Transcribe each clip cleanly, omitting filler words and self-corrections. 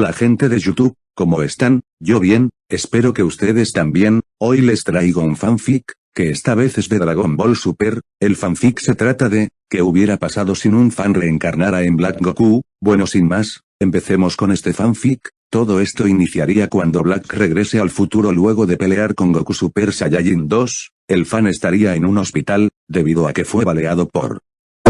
Hola gente de YouTube, ¿cómo están? Yo bien, espero que ustedes también. Hoy les traigo un fanfic, que esta vez es de Dragon Ball Super. El fanfic se trata de, ¿qué hubiera pasado si un fan reencarnara en Black Goku? Bueno, sin más, empecemos con este fanfic. Todo esto iniciaría cuando Black regrese al futuro luego de pelear con Goku Super Saiyajin 2, el fan estaría en un hospital, debido a que fue baleado por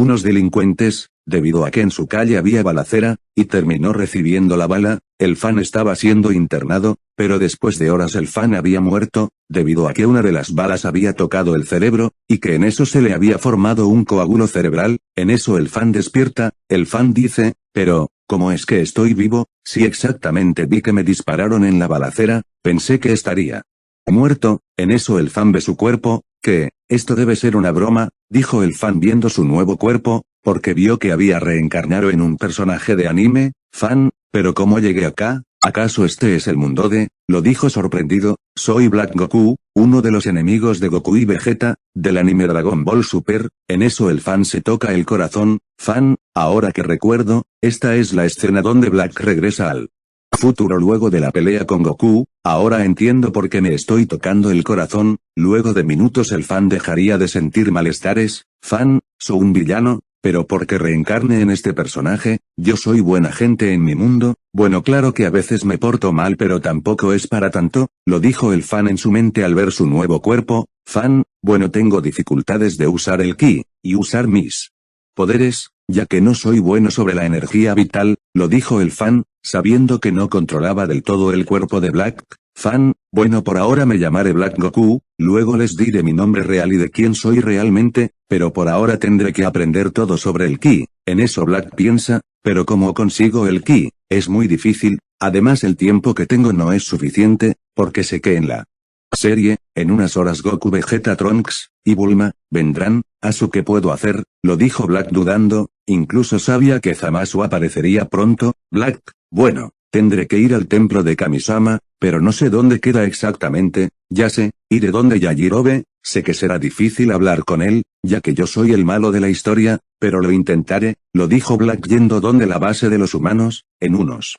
unos delincuentes, debido a que en su calle había balacera, y terminó recibiendo la bala. El fan estaba siendo internado, pero después de horas el fan había muerto, debido a que una de las balas había tocado el cerebro, y que en eso se le había formado un coágulo cerebral. En eso el fan despierta, el fan dice, pero, ¿cómo es que estoy vivo? Si exactamente vi que me dispararon en la balacera, pensé que estaría muerto. En eso el fan ve su cuerpo, que, esto debe ser una broma, dijo el fan viendo su nuevo cuerpo, porque vio que había reencarnado en un personaje de anime. Fan, ¿pero cómo llegué acá? ¿Acaso este es el mundo de? Lo dijo sorprendido, soy Black Goku, uno de los enemigos de Goku y Vegeta, del anime Dragon Ball Super. En eso el fan se toca el corazón. Fan, ahora que recuerdo, esta es la escena donde Black regresa al futuro luego de la pelea con Goku. Ahora entiendo por qué me estoy tocando el corazón. Luego de minutos el fan dejaría de sentir malestares. Fan, soy un villano, pero porque reencarne en este personaje, yo soy buena gente en mi mundo. Bueno, claro que a veces me porto mal, pero tampoco es para tanto, lo dijo el fan en su mente al ver su nuevo cuerpo. Fan, bueno, tengo dificultades de usar el ki, y usar mis poderes, ya que no soy bueno sobre la energía vital, lo dijo el fan, sabiendo que no controlaba del todo el cuerpo de Black. Fan, bueno, por ahora me llamaré Black Goku, luego les diré mi nombre real y de quién soy realmente, pero por ahora tendré que aprender todo sobre el ki. En eso Black piensa, pero ¿cómo consigo el ki? Es muy difícil, además el tiempo que tengo no es suficiente, porque sé que en la serie, en unas horas Goku, Vegeta, Trunks y Bulma vendrán. ¿Asu qué puedo hacer? Lo dijo Black dudando, incluso sabía que Zamasu aparecería pronto. Black, bueno, tendré que ir al templo de Kamisama, pero no sé dónde queda exactamente. Ya sé, iré donde Yajirobe, sé que será difícil hablar con él, ya que yo soy el malo de la historia, pero lo intentaré, lo dijo Black yendo donde la base de los humanos. En unos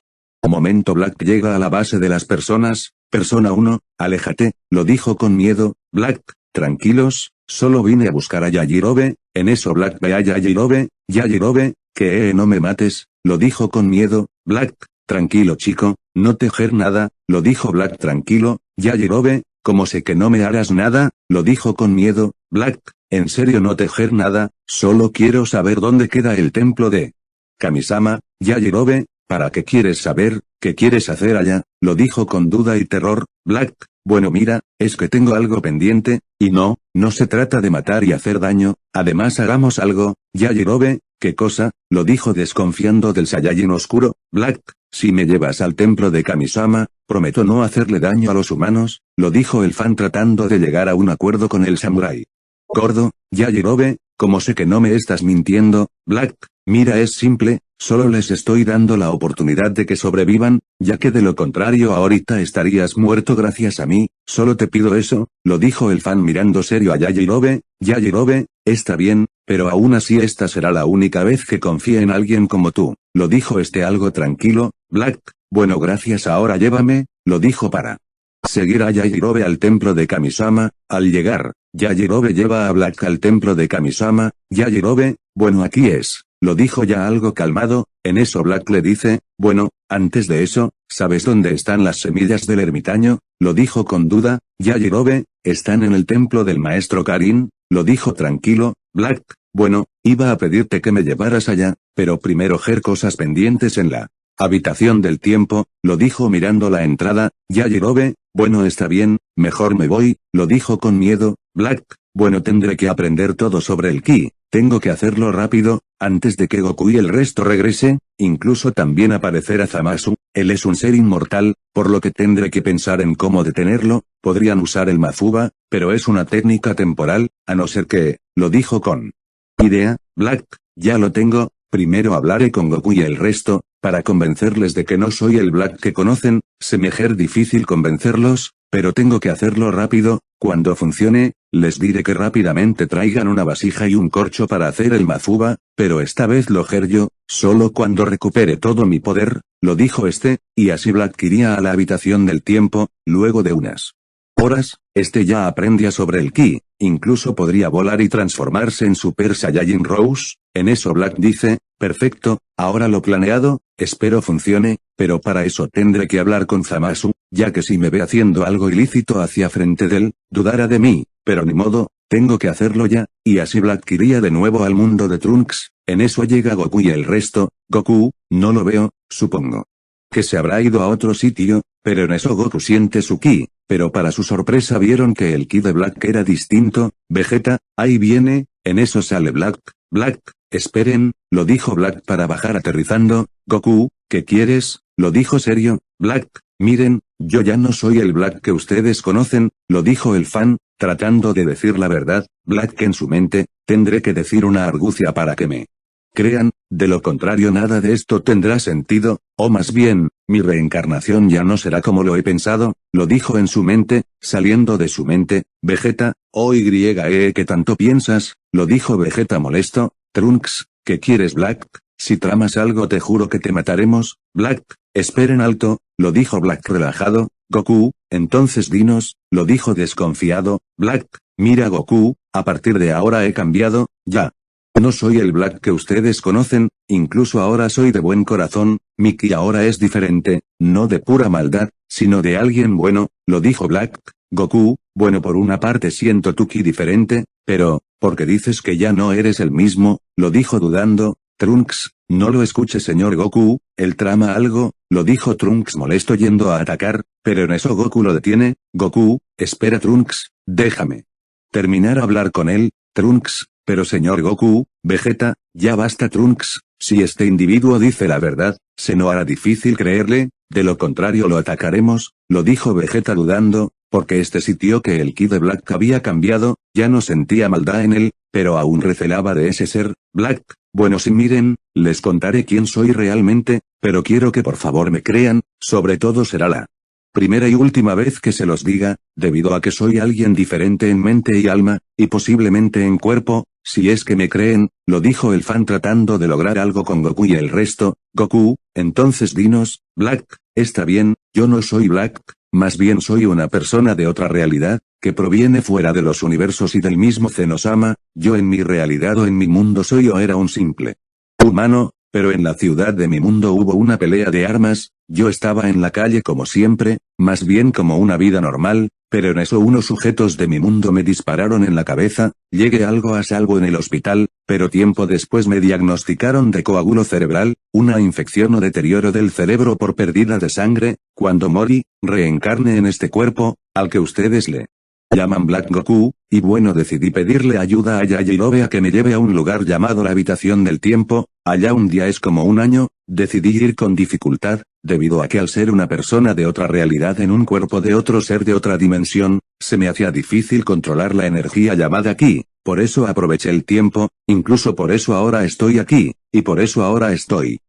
momento Black llega a la base de las personas. Persona 1, aléjate, lo dijo con miedo. Black, tranquilos, solo vine a buscar a Yajirobe. En eso Black ve a Yajirobe, que no me mates, lo dijo con miedo. Black, tranquilo chico, no tejer nada, lo dijo Black tranquilo. Yajirobe, como sé que no me harás nada, lo dijo con miedo. Black, en serio no tejer nada, solo quiero saber dónde queda el templo de Kamisama. Yajirobe, ¿para qué quieres saber? ¿Qué quieres hacer allá? Lo dijo con duda y terror. Black, bueno mira, es que tengo algo pendiente, y no se trata de matar y hacer daño, además hagamos algo. Yajirobe, ¿qué cosa? Lo dijo desconfiando del Saiyajin oscuro. Black, si me llevas al templo de Kamisama, prometo no hacerle daño a los humanos, lo dijo el fan tratando de llegar a un acuerdo con el samurái gordo. Yajirobe, como sé que no me estás mintiendo. Black, mira, es simple, solo les estoy dando la oportunidad de que sobrevivan, ya que de lo contrario ahorita estarías muerto gracias a mí, solo te pido eso, lo dijo el fan mirando serio a Yajirobe. Yajirobe, está bien, pero aún así esta será la única vez que confíe en alguien como tú, lo dijo algo tranquilo. Black, bueno gracias, ahora llévame, lo dijo para seguir a Yajirobe al templo de Kamisama. Al llegar, Yajirobe lleva a Black al templo de Kamisama. Yajirobe, bueno aquí es, lo dijo ya algo calmado. En eso Black le dice, bueno, antes de eso, ¿sabes dónde están las semillas del ermitaño? Lo dijo con duda. Yajirobe, están en el templo del maestro Karin, lo dijo tranquilo. Black, bueno, iba a pedirte que me llevaras allá, pero primero cosas pendientes en la habitación del tiempo, lo dijo mirando la entrada. Yajirobe, bueno está bien, mejor me voy, lo dijo con miedo. Black, bueno tendré que aprender todo sobre el ki, tengo que hacerlo rápido, antes de que Goku y el resto regrese, incluso también aparecerá Zamasu, él es un ser inmortal, por lo que tendré que pensar en cómo detenerlo. Podrían usar el Mafuba, pero es una técnica temporal, a no ser que, lo dijo con idea. Black, ya lo tengo, primero hablaré con Goku y el resto, para convencerles de que no soy el Black que conocen. Se me hace difícil convencerlos, pero tengo que hacerlo rápido. Cuando funcione, les diré que rápidamente traigan una vasija y un corcho para hacer el Mafuba, pero esta vez lo yo, solo cuando recupere todo mi poder, lo dijo este, y así Black iría a la habitación del tiempo, luego de unas horas, ya aprendía sobre el ki, incluso podría volar y transformarse en Super Saiyajin Rose. En eso Black dice, perfecto, ahora lo planeado, espero funcione, pero para eso tendré que hablar con Zamasu, ya que si me ve haciendo algo ilícito hacia frente de él, dudará de mí, pero ni modo, tengo que hacerlo ya, y así Black iría de nuevo al mundo de Trunks. En eso llega Goku y el resto. Goku, no lo veo, supongo que se habrá ido a otro sitio, pero en eso Goku siente su ki, pero para su sorpresa vieron que el ki de Black era distinto. Vegeta, ahí viene, en eso sale Black. Black, esperen, lo dijo Black para bajar aterrizando. Goku, ¿qué quieres? Lo dijo serio. Black, miren, yo ya no soy el Black que ustedes conocen, lo dijo el fan, tratando de decir la verdad. Black en su mente, tendré que decir una argucia para que me crean, de lo contrario nada de esto tendrá sentido, o más bien, mi reencarnación ya no será como lo he pensado, lo dijo en su mente, saliendo de su mente. Vegeta, ¿qué tanto piensas? Lo dijo Vegeta molesto. Trunks, ¿qué quieres Black? Si tramas algo te juro que te mataremos. Black, esperen alto, lo dijo Black relajado. Goku, entonces dinos, lo dijo desconfiado. Black, mira Goku, a partir de ahora he cambiado, ya. No soy el Black que ustedes conocen, incluso ahora soy de buen corazón, mi ki ahora es diferente, no de pura maldad, sino de alguien bueno, lo dijo Black. Goku, bueno por una parte siento tu ki diferente, pero, ¿por qué dices que ya no eres el mismo? Lo dijo dudando. Trunks, no lo escuche señor Goku, él trama algo, lo dijo Trunks molesto yendo a atacar, pero en eso Goku lo detiene. Goku, espera Trunks, déjame terminar a hablar con él. Trunks, pero señor Goku, Vegeta, ya basta Trunks, si este individuo dice la verdad, se nos hará difícil creerle, de lo contrario lo atacaremos, lo dijo Vegeta dudando, porque este sintió que el ki de Black había cambiado, ya no sentía maldad en él, pero aún recelaba de ese ser. Black, bueno si miren, les contaré quién soy realmente, pero quiero que por favor me crean, sobre todo será la primera y última vez que se los diga, debido a que soy alguien diferente en mente y alma, y posiblemente en cuerpo, si es que me creen, lo dijo el fan tratando de lograr algo con Goku y el resto. Goku, entonces dinos. Black, está bien, yo no soy Black, más bien soy una persona de otra realidad, que proviene fuera de los universos y del mismo Zenosama, yo en mi realidad o en mi mundo soy o era un simple humano, pero en la ciudad de mi mundo hubo una pelea de armas, yo estaba en la calle como siempre, más bien como una vida normal, pero en eso unos sujetos de mi mundo me dispararon en la cabeza, llegué algo a salvo en el hospital, pero tiempo después me diagnosticaron de coágulo cerebral, una infección o deterioro del cerebro por pérdida de sangre. Cuando morí, reencarné en este cuerpo, al que ustedes le llaman Black Goku, y bueno decidí pedirle ayuda a Yajirobe a que me lleve a un lugar llamado la habitación del tiempo. Allá un día es como un año, decidí ir con dificultad, debido a que al ser una persona de otra realidad en un cuerpo de otro ser de otra dimensión, se me hacía difícil controlar la energía llamada ki, por eso aproveché el tiempo, incluso por eso ahora estoy aquí, y por eso ahora estoy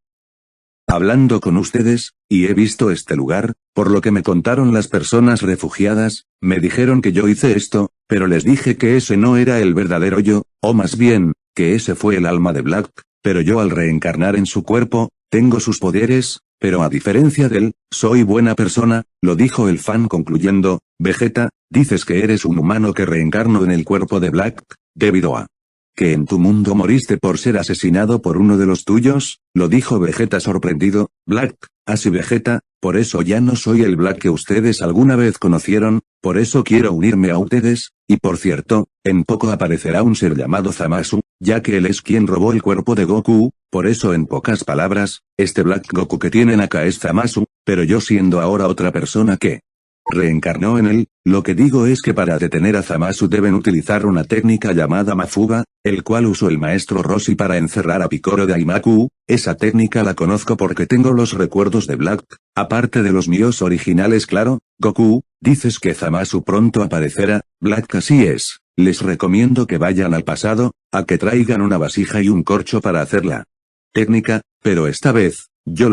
hablando con ustedes, y he visto este lugar, por lo que me contaron las personas refugiadas, me dijeron que yo hice esto, pero les dije que ese no era el verdadero yo, o más bien, que ese fue el alma de Black, pero yo al reencarnar en su cuerpo, tengo sus poderes, pero a diferencia de él, soy buena persona, lo dijo el fan concluyendo. Vegeta, dices que eres un humano que reencarnó en el cuerpo de Black, debido a que en tu mundo moriste por ser asesinado por uno de los tuyos, lo dijo Vegeta sorprendido. Black, así Vegeta, por eso ya no soy el Black que ustedes alguna vez conocieron, por eso quiero unirme a ustedes, y por cierto, en poco aparecerá un ser llamado Zamasu, ya que él es quien robó el cuerpo de Goku, por eso en pocas palabras, este Black Goku que tienen acá es Zamasu, pero yo siendo ahora otra persona que reencarnó en él, lo que digo es que para detener a Zamasu deben utilizar una técnica llamada Mafuga, el cual usó el maestro Roshi para encerrar a Picoro de Aimaku. Esa técnica la conozco porque tengo los recuerdos de Black, aparte de los míos originales claro. Goku, dices que Zamasu pronto aparecerá. Black así es, les recomiendo que vayan al pasado, a que traigan una vasija y un corcho para hacerla técnica, pero esta vez, yo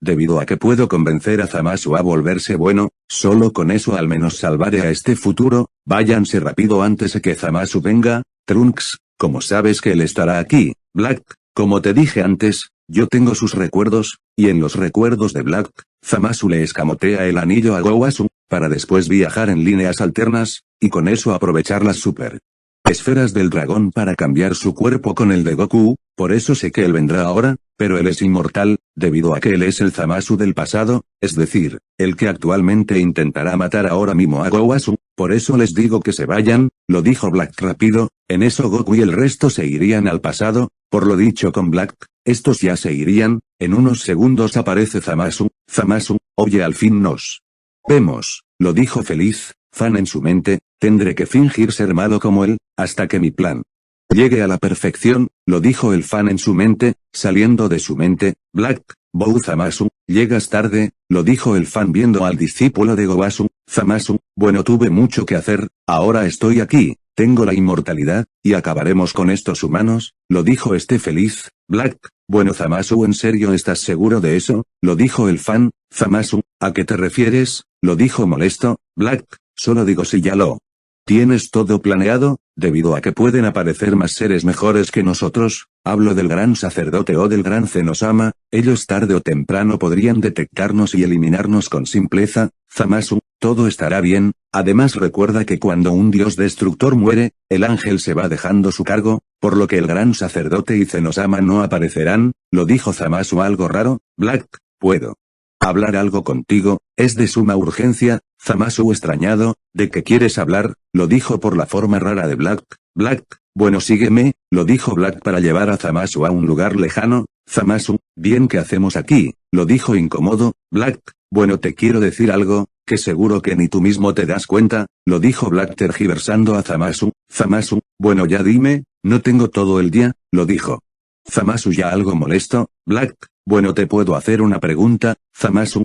debido a que puedo convencer a Zamasu a volverse bueno, solo con eso al menos salvaré a este futuro. Váyanse rápido antes de que Zamasu venga. Trunks, como sabes que él estará aquí. Black, como te dije antes, yo tengo sus recuerdos, y en los recuerdos de Black, Zamasu le escamotea el anillo a Gowasu, para después viajar en líneas alternas, y con eso aprovechar las super esferas del dragón para cambiar su cuerpo con el de Goku, por eso sé que él vendrá ahora, pero él es inmortal, debido a que él es el Zamasu del pasado, es decir, el que actualmente intentará matar ahora mismo a Gowasu, por eso les digo que se vayan, lo dijo Black rápido, en eso Goku y el resto se irían al pasado, por lo dicho con Black, estos ya se irían, en unos segundos aparece Zamasu, oye al fin nos vemos, lo dijo feliz, Fan en su mente, tendré que fingir ser malo como él, hasta que mi plan llegue a la perfección, lo dijo el Fan en su mente, saliendo de su mente, Black, Bou Zamasu, llegas tarde, lo dijo el Fan viendo al discípulo de Gowasu, Zamasu, bueno tuve mucho que hacer, ahora estoy aquí, tengo la inmortalidad, y acabaremos con estos humanos, lo dijo este feliz, Black, bueno Zamasu ¿en serio estás seguro de eso? Lo dijo el Fan, Zamasu, ¿a qué te refieres? Lo dijo molesto, Black, solo digo si ya lo tienes todo planeado, debido a que pueden aparecer más seres mejores que nosotros, hablo del gran sacerdote o del gran Zenosama, ellos tarde o temprano podrían detectarnos y eliminarnos con simpleza, Zamasu, todo estará bien, además recuerda que cuando un dios destructor muere, el ángel se va dejando su cargo, por lo que el gran sacerdote y Zenosama no aparecerán, lo dijo Zamasu algo raro, Black, ¿puedo hablar algo contigo? Es de suma urgencia, Zamasu extrañado, ¿de qué quieres hablar? Lo dijo por la forma rara de Black, bueno sígueme, lo dijo Black para llevar a Zamasu a un lugar lejano, Zamasu, bien ¿qué hacemos aquí? Lo dijo incómodo, Black, bueno te quiero decir algo, que seguro que ni tú mismo te das cuenta, lo dijo Black tergiversando a Zamasu, bueno ya dime, no tengo todo el día, lo dijo Zamasu ya algo molesto, Black, bueno te puedo hacer una pregunta, Zamasu,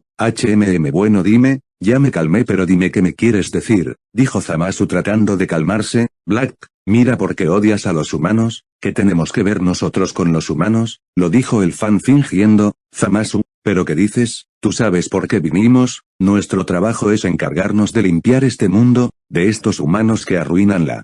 bueno dime, ya me calmé pero dime qué me quieres decir, dijo Zamasu tratando de calmarse, Black, mira por qué odias a los humanos, ¿qué tenemos que ver nosotros con los humanos? Lo dijo el Fan fingiendo, Zamasu, ¿pero qué dices? Tú sabes por qué vinimos, nuestro trabajo es encargarnos de limpiar este mundo, de estos humanos que arruinan la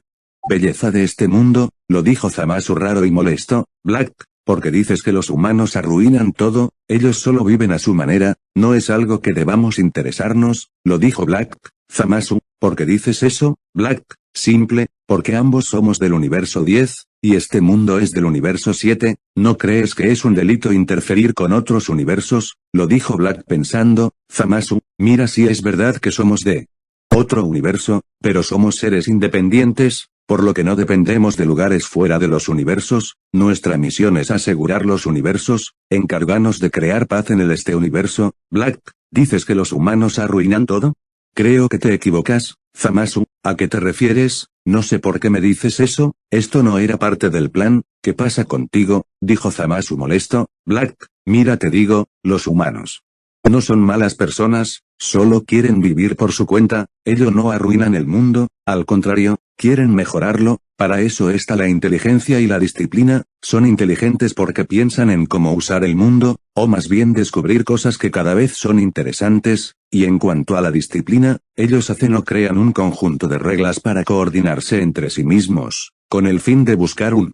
belleza de este mundo, lo dijo Zamasu raro y molesto, Black, porque dices que los humanos arruinan todo, ellos solo viven a su manera, no es algo que debamos interesarnos, lo dijo Black, Zamasu, ¿por qué dices eso? Black, simple, porque ambos somos del universo 10, y este mundo es del universo 7, ¿no crees que es un delito interferir con otros universos? Lo dijo Black pensando, Zamasu, mira si es verdad que somos de otro universo, pero somos seres independientes, por lo que no dependemos de lugares fuera de los universos, nuestra misión es asegurar los universos, encargarnos de crear paz en este universo, Black, ¿dices que los humanos arruinan todo? Creo que te equivocas, Zamasu, ¿a qué te refieres? No sé por qué me dices eso, esto no era parte del plan, ¿qué pasa contigo? Dijo Zamasu molesto, Black, mira te digo, los humanos no son malas personas, solo quieren vivir por su cuenta, ellos no arruinan el mundo, al contrario, quieren mejorarlo, para eso está la inteligencia y la disciplina, son inteligentes porque piensan en cómo usar el mundo, o más bien descubrir cosas que cada vez son interesantes, y en cuanto a la disciplina, ellos hacen o crean un conjunto de reglas para coordinarse entre sí mismos, con el fin de buscar un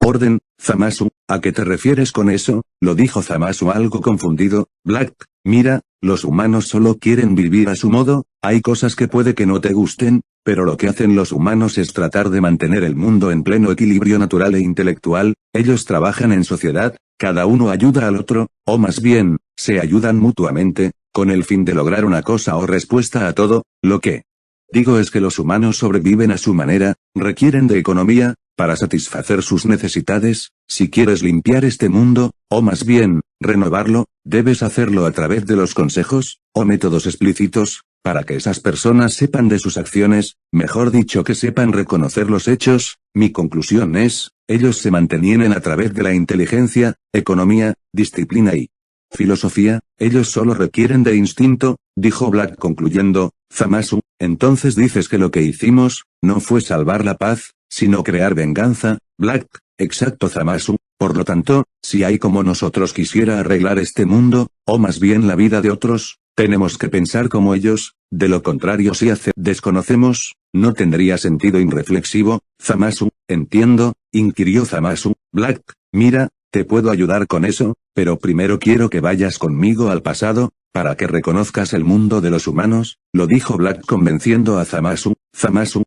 orden, Zamasu, ¿a qué te refieres con eso? Lo dijo Zamasu algo confundido, Black, mira, los humanos solo quieren vivir a su modo, hay cosas que puede que no te gusten, pero lo que hacen los humanos es tratar de mantener el mundo en pleno equilibrio natural e intelectual, ellos trabajan en sociedad, cada uno ayuda al otro, o más bien, se ayudan mutuamente, con el fin de lograr una cosa o respuesta a todo, lo que digo es que los humanos sobreviven a su manera, requieren de economía, para satisfacer sus necesidades, si quieres limpiar este mundo, o más bien, renovarlo, debes hacerlo a través de los consejos, o métodos explícitos, para que esas personas sepan de sus acciones, mejor dicho que sepan reconocer los hechos, mi conclusión es, ellos se mantienen a través de la inteligencia, economía, disciplina y filosofía, ellos solo requieren de instinto, dijo Black concluyendo, Zamasu, entonces dices que lo que hicimos, no fue salvar la paz, sino crear venganza, Black, exacto Zamasu, por lo tanto, si hay como nosotros quisiera arreglar este mundo, o más bien la vida de otros, tenemos que pensar como ellos, de lo contrario si desconocemos, no tendría sentido irreflexivo, Zamasu, entiendo, inquirió Zamasu, Black, mira, ¿te puedo ayudar con eso? pero primero quiero que vayas conmigo al pasado, para que reconozcas el mundo de los humanos, lo dijo Black convenciendo a Zamasu. Zamasu,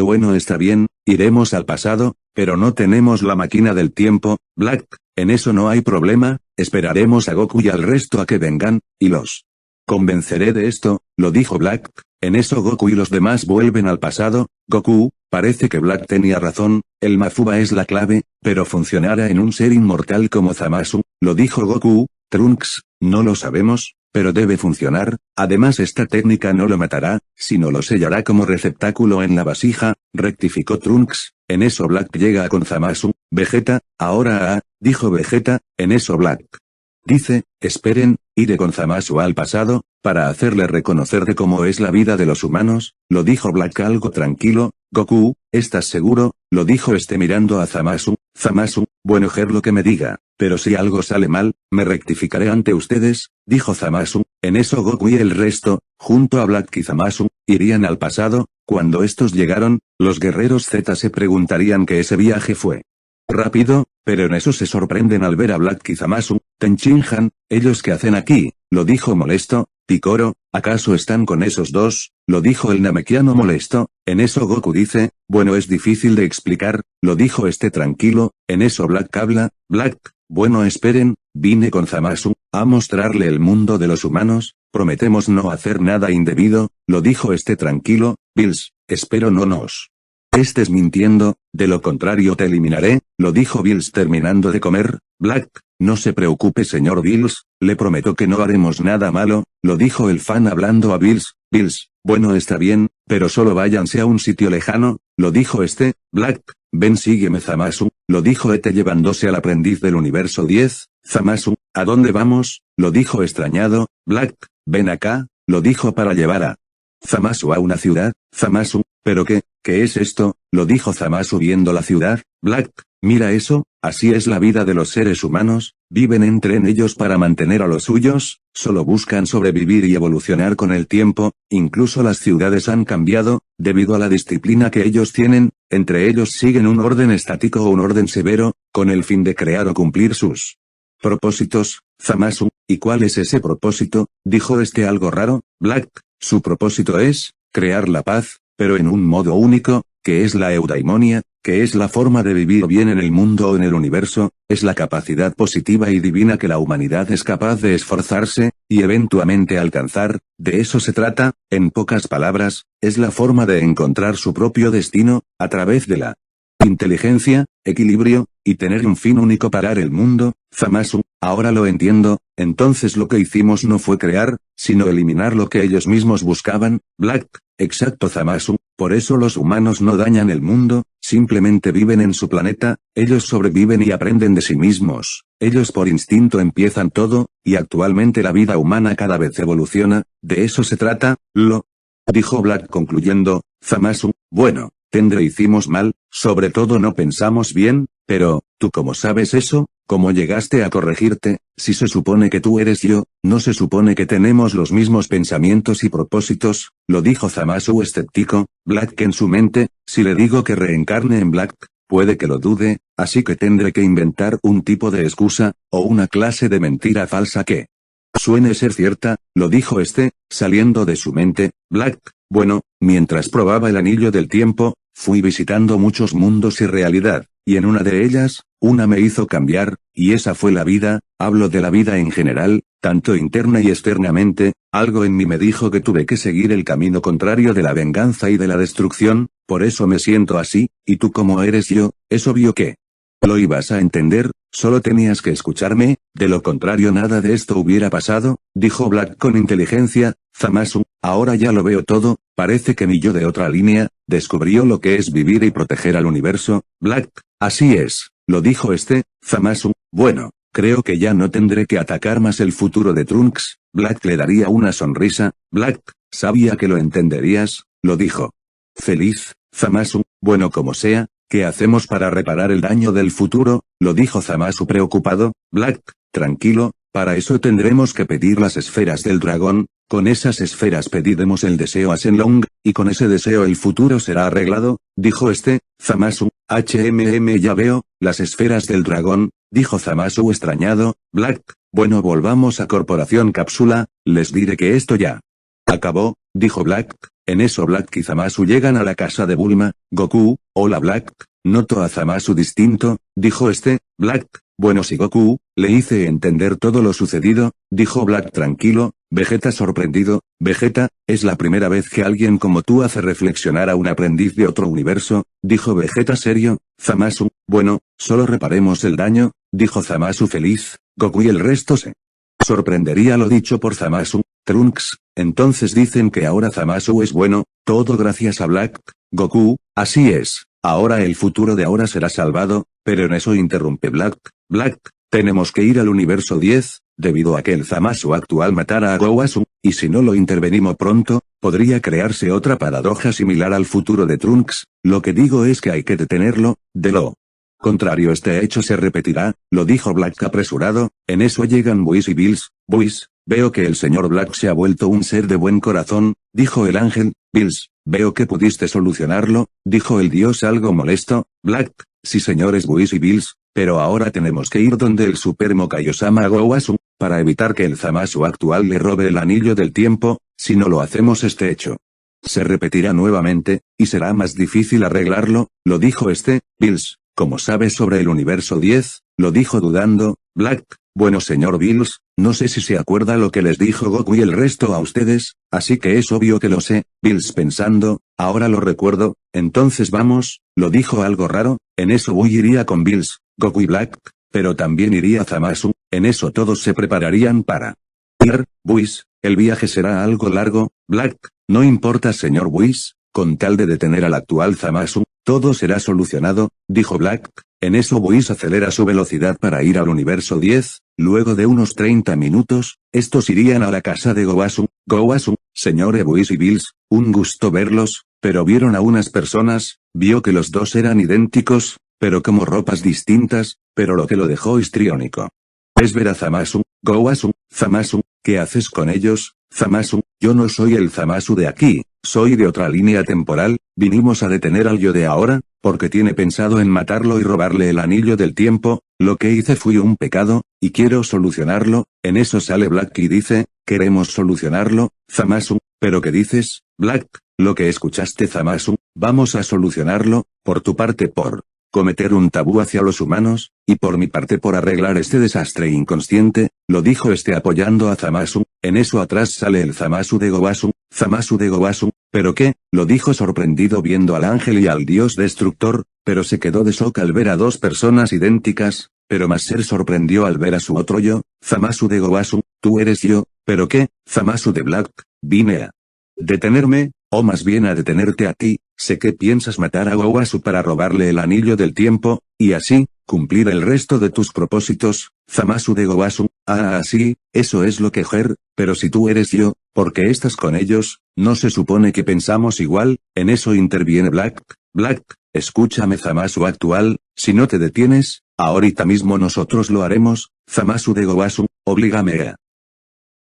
bueno está bien, iremos al pasado, pero no tenemos la máquina del tiempo, Black, en eso no hay problema, esperaremos a Goku y al resto a que vengan, y los convenceré de esto, lo dijo Black. En eso Goku y los demás vuelven al pasado. Goku, parece que Black tenía razón, el Mafuba es la clave, pero funcionará en un ser inmortal como Zamasu, lo dijo Goku. Trunks, no lo sabemos, pero debe funcionar, además esta técnica no lo matará, sino lo sellará como receptáculo en la vasija, rectificó Trunks. En eso Black llega con Zamasu. Vegeta, ahora dijo Vegeta, en eso Black dice, esperen, iré con Zamasu al pasado, para hacerle reconocer de cómo es la vida de los humanos, lo dijo Black algo tranquilo. Goku, ¿estás seguro? Lo dijo mirando a Zamasu. Zamasu, bueno lo que me diga, pero si algo sale mal, me rectificaré ante ustedes, dijo Zamasu. En eso Goku y el resto, junto a Black y Zamasu, irían al pasado. Cuando estos llegaron, los guerreros Z se preguntarían que ese viaje fue rápido, pero en eso se sorprenden al ver a Black y Zamasu. Tenchinhan, ¿ellos qué hacen aquí? Lo dijo molesto. Picoro, ¿acaso están con esos dos? Lo dijo el Namekiano molesto. En eso Goku dice, bueno es difícil de explicar, lo dijo tranquilo. En eso Black habla. Black, bueno esperen, vine con Zamasu, a mostrarle el mundo de los humanos, prometemos no hacer nada indebido, lo dijo tranquilo. Bills, espero no nos estés mintiendo, de lo contrario te eliminaré, lo dijo Bills terminando de comer. Black, no se preocupe señor Bills, le prometo que no haremos nada malo, lo dijo el fan hablando a Bills. Bills, bueno está bien, pero solo váyanse a un sitio lejano, lo dijo Black, ven sígueme Zamasu, lo dijo llevándose al aprendiz del universo 10, Zamasu, ¿a dónde vamos? Lo dijo extrañado. Black, ven acá, lo dijo para llevar a Zamasu a una ciudad. Zamasu, ¿pero qué es esto? Lo dijo Zamasu viendo la ciudad. Black, mira eso, así es la vida de los seres humanos, viven en ellos para mantener a los suyos, solo buscan sobrevivir y evolucionar con el tiempo, incluso las ciudades han cambiado, debido a la disciplina que ellos tienen, entre ellos siguen un orden estático o un orden severo, con el fin de crear o cumplir sus propósitos. Zamasu, ¿y cuál es ese propósito? Dijo algo raro. Black, su propósito es crear la paz, pero en un modo único, que es la eudaimonia, que es la forma de vivir bien en el mundo o en el universo, es la capacidad positiva y divina que la humanidad es capaz de esforzarse, y eventualmente alcanzar, de eso se trata, en pocas palabras, es la forma de encontrar su propio destino, a través de la inteligencia, equilibrio, y tener un fin único para el mundo. Zamasu, ahora lo entiendo, entonces lo que hicimos no fue crear, sino eliminar lo que ellos mismos buscaban. Black, exacto Zamasu, por eso los humanos no dañan el mundo, simplemente viven en su planeta, ellos sobreviven y aprenden de sí mismos, ellos por instinto empiezan todo, y actualmente la vida humana cada vez evoluciona, de eso se trata, lo dijo Black concluyendo. Zamasu, bueno, hicimos mal, sobre todo no pensamos bien, pero, ¿tú cómo sabes eso? ¿Cómo llegaste a corregirte? Si se supone que tú eres yo, ¿no se supone que tenemos los mismos pensamientos y propósitos? Lo dijo Zamasu escéptico. Black en su mente, si le digo que reencarne en Black, puede que lo dude, así que tendré que inventar un tipo de excusa, o una clase de mentira falsa que suene ser cierta, lo dijo saliendo de su mente. Black, bueno, mientras probaba el anillo del tiempo, fui visitando muchos mundos y realidad, y en una de ellas, una me hizo cambiar, y esa fue la vida, hablo de la vida en general, tanto interna y externamente, algo en mí me dijo que tuve que seguir el camino contrario de la venganza y de la destrucción, por eso me siento así, y tú como eres yo, es obvio que lo ibas a entender, solo tenías que escucharme, de lo contrario nada de esto hubiera pasado, dijo Black con inteligencia. Zamasu, ahora ya lo veo todo, parece que mi yo de otra línea, descubrió lo que es vivir y proteger al universo. Black, así es, lo dijo Zamasu, bueno, creo que ya no tendré que atacar más el futuro de Trunks. Black le daría una sonrisa. Black, sabía que lo entenderías, lo dijo. Feliz, Zamasu, bueno como sea, ¿qué hacemos para reparar el daño del futuro? Lo dijo Zamasu preocupado. Black, tranquilo, para eso tendremos que pedir las esferas del dragón, con esas esferas pediremos el deseo a Shenlong, y con ese deseo el futuro será arreglado, dijo Zamasu. Ya veo, las esferas del dragón, dijo Zamasu extrañado. Black, bueno, volvamos a Corporación Cápsula, les diré que esto ya acabó, dijo Black. En eso Black y Zamasu llegan a la casa de Bulma. Goku, hola Black, noto a Zamasu distinto, dijo este. Black, bueno sí Goku, le hice entender todo lo sucedido, dijo Black tranquilo. Vegeta sorprendido. Vegeta, es la primera vez que alguien como tú hace reflexionar a un aprendiz de otro universo, dijo Vegeta serio. Zamasu, bueno, solo reparemos el daño, dijo Zamasu feliz. Goku y el resto se sorprendería lo dicho por Zamasu. Trunks, entonces dicen que ahora Zamasu es bueno, todo gracias a Black. Goku, así es, ahora el futuro de ahora será salvado, pero en eso interrumpe Black. Black, tenemos que ir al universo 10, debido a que el Zamasu actual matara a Gowasu, y si no lo intervenimos pronto, podría crearse otra paradoja similar al futuro de Trunks. Lo que digo es que hay que detenerlo, de lo contrario este hecho se repetirá, lo dijo Black apresurado. En eso llegan Whis y Bills. Whis, veo que el señor Black se ha vuelto un ser de buen corazón, dijo el ángel. Bills, veo que pudiste solucionarlo, dijo el dios algo molesto. Black, sí señores Whis y Bills, pero ahora tenemos que ir donde el Supremo Kaiosama Gowasu, para evitar que el Zamasu actual le robe el anillo del tiempo. Si no lo hacemos este hecho se repetirá nuevamente, y será más difícil arreglarlo, lo dijo este. Bills, ¿cómo sabes sobre el universo 10? Lo dijo dudando. Black, bueno señor Bills, no sé si se acuerda lo que les dijo Goku y el resto a ustedes, así que es obvio que lo sé. Bills pensando, ahora lo recuerdo, entonces vamos, lo dijo algo raro. En eso Buu iría con Bills, Goku y Black, pero también iría Zamasu. En eso todos se prepararían para ir. Whis, el viaje será algo largo. Black, no importa señor Whis, con tal de detener al actual Zamasu, todo será solucionado, dijo Black. En eso Whis acelera su velocidad para ir al universo 10, luego de unos 30 minutos, estos irían a la casa de Gowasu. Gowasu, señor Whis y Bills, un gusto verlos, pero vieron a unas personas, vio que los dos eran idénticos, pero como ropas distintas, pero lo que lo dejó histriónico es ver a Zamasu. Gowasu, Zamasu, ¿qué haces con ellos? Zamasu, yo no soy el Zamasu de aquí, soy de otra línea temporal, vinimos a detener al yo de ahora, porque tiene pensado en matarlo y robarle el anillo del tiempo, lo que hice fue un pecado, y quiero solucionarlo. En eso sale Black y dice, queremos solucionarlo, Zamasu, ¿pero qué dices, Black? Lo que escuchaste Zamasu, vamos a solucionarlo, por tu parte por cometer un tabú hacia los humanos, y por mi parte por arreglar este desastre inconsciente, lo dijo este apoyando a Zamasu. En eso atrás sale el Zamasu de Gowasu, ¿pero qué? Lo dijo sorprendido viendo al ángel y al dios destructor, pero se quedó de shock al ver a dos personas idénticas, pero más se sorprendió al ver a su otro yo. Zamasu de Gowasu, tú eres yo, ¿pero qué? Zamasu de Black, vine a detenerme, o más bien a detenerte a ti. Sé que piensas matar a Gowasu para robarle el anillo del tiempo, y así, cumplir el resto de tus propósitos, Zamasu de Gowasu. Sí, eso es lo que pero si tú eres yo, ¿por qué estás con ellos? ¿No se supone que pensamos igual? En eso interviene Black. Black, escúchame Zamasu actual, si no te detienes, ahorita mismo nosotros lo haremos. Zamasu de Gowasu, oblígame a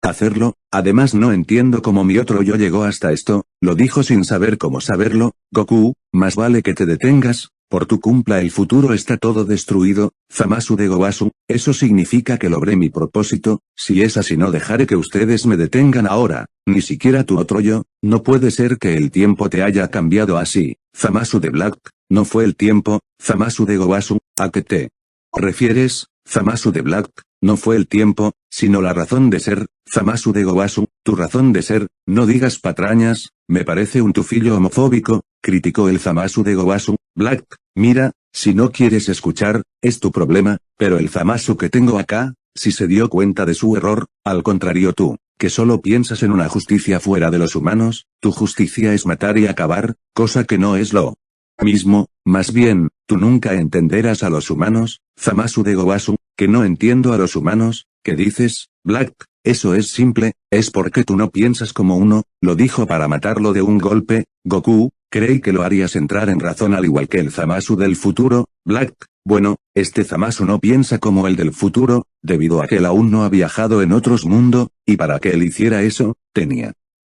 hacerlo. Además no entiendo cómo mi otro yo llegó hasta esto, lo dijo sin saber cómo saberlo. Goku, más vale que te detengas, por tu culpa el futuro está todo destruido. Zamasu de Gowasu, eso significa que logré mi propósito. Si es así no dejaré que ustedes me detengan ahora, ni siquiera tu otro yo. No puede ser que el tiempo te haya cambiado así. Zamasu de Black, no fue el tiempo. Zamasu de Gowasu, ¿a qué te refieres? Zamasu de Black, no fue el tiempo, sino la razón de ser. Zamasu de Gowasu, tu razón de ser, no digas patrañas, me parece un tufillo homofóbico, criticó el Zamasu de Gowasu. Black, mira, si no quieres escuchar, es tu problema, pero el Zamasu que tengo acá, si se dio cuenta de su error, al contrario tú, que solo piensas en una justicia fuera de los humanos, tu justicia es matar y acabar, cosa que no es lo mismo, más bien, tú nunca entenderás a los humanos. Zamasu de Gowasu, que no entiendo a los humanos. ¿Qué dices, Black? Eso es simple, es porque tú no piensas como uno, lo dijo para matarlo de un golpe. Goku, creí que lo harías entrar en razón al igual que el Zamasu del futuro. Black, bueno, este Zamasu no piensa como el del futuro, debido a que él aún no ha viajado en otros mundos, y para que él hiciera eso, tenía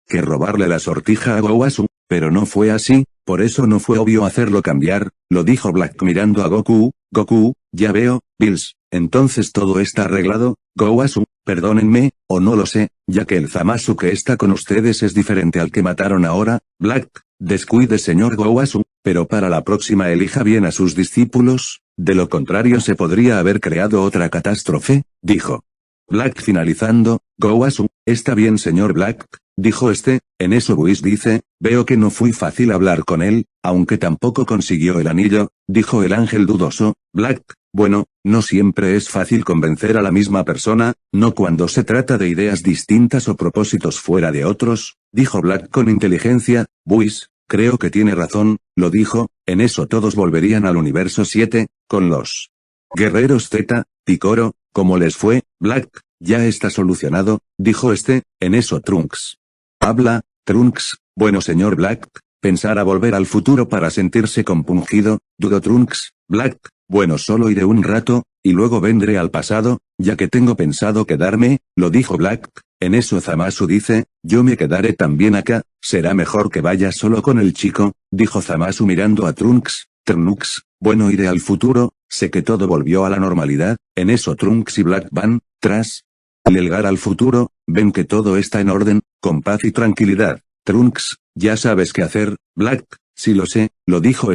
que robarle la sortija a Gowasu, pero no fue así, por eso no fue obvio hacerlo cambiar, lo dijo Black mirando a Goku. Goku, ya veo, Bills, entonces todo está arreglado, Gowasu, perdónenme, o no lo sé, ya que el Zamasu que está con ustedes es diferente al que mataron ahora, Black, descuide señor Gowasu, pero para la próxima elija bien a sus discípulos, de lo contrario se podría haber creado otra catástrofe, dijo Black finalizando. Gowasu, está bien señor Black, dijo en eso Whis dice, veo que no fue fácil hablar con él, aunque tampoco consiguió el anillo, dijo el ángel dudoso. Black, bueno, no siempre es fácil convencer a la misma persona, no cuando se trata de ideas distintas o propósitos fuera de otros, dijo Black con inteligencia. Whis, creo que tiene razón, lo dijo, en eso todos volverían al universo 7, con los guerreros Z, Picoro, ¿cómo les fue, Black? Ya está solucionado, dijo en eso Trunks habla. Trunks, bueno señor Black, pensar a volver al futuro para sentirse compungido, dudó Trunks. Black, bueno solo iré un rato, y luego vendré al pasado, ya que tengo pensado quedarme, lo dijo Black. En eso Zamasu dice, yo me quedaré también acá, será mejor que vaya solo con el chico, dijo Zamasu mirando a Trunks. Trunks, bueno iré al futuro, sé que todo volvió a la normalidad, en eso Trunks y Black van, tras Lelgar al futuro, ven que todo está en orden, con paz y tranquilidad. Trunks, ya sabes qué hacer, Black, sí lo sé, lo dijo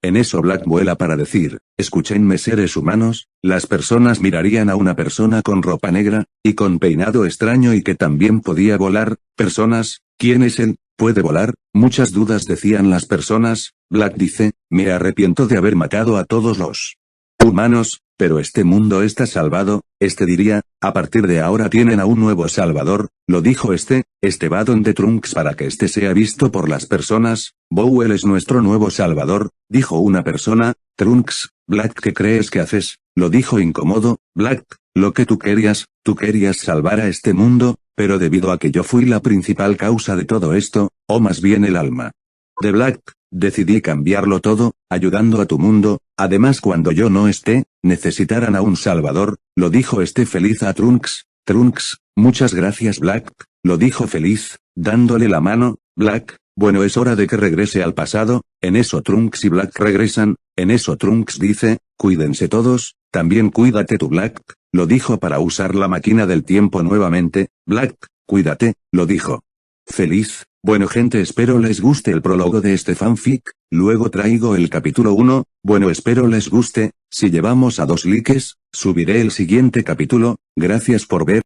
en eso Black vuela para decir, escúchenme seres humanos, las personas mirarían a una persona con ropa negra, y con peinado extraño y que también podía volar, personas, ¿quién es él? ¿Puede volar? Muchas dudas decían las personas. Black dice, me arrepiento de haber matado a todos los humanos, pero este mundo está salvado, diría, a partir de ahora tienen a un nuevo salvador, lo dijo va donde Trunks para que sea visto por las personas. Bowel es nuestro nuevo salvador, dijo una persona. Trunks, Black, ¿qué crees que haces? Lo dijo incómodo. Black, lo que tú querías salvar a este mundo, pero debido a que yo fui la principal causa de todo esto, o más bien el alma de Black, decidí cambiarlo todo, ayudando a tu mundo, además cuando yo no esté, necesitarán a un salvador, lo dijo feliz a Trunks. Trunks, muchas gracias Black, lo dijo feliz, dándole la mano. Black, bueno es hora de que regrese al pasado, en eso Trunks y Black regresan, en eso Trunks dice, cuídense todos, también cuídate tú Black, lo dijo para usar la máquina del tiempo nuevamente. Black, cuídate, lo dijo feliz. Bueno gente, espero les guste el prólogo de este fanfic, luego traigo el capítulo 1, bueno espero les guste, si llevamos a 2 likes, subiré el siguiente capítulo, gracias por ver.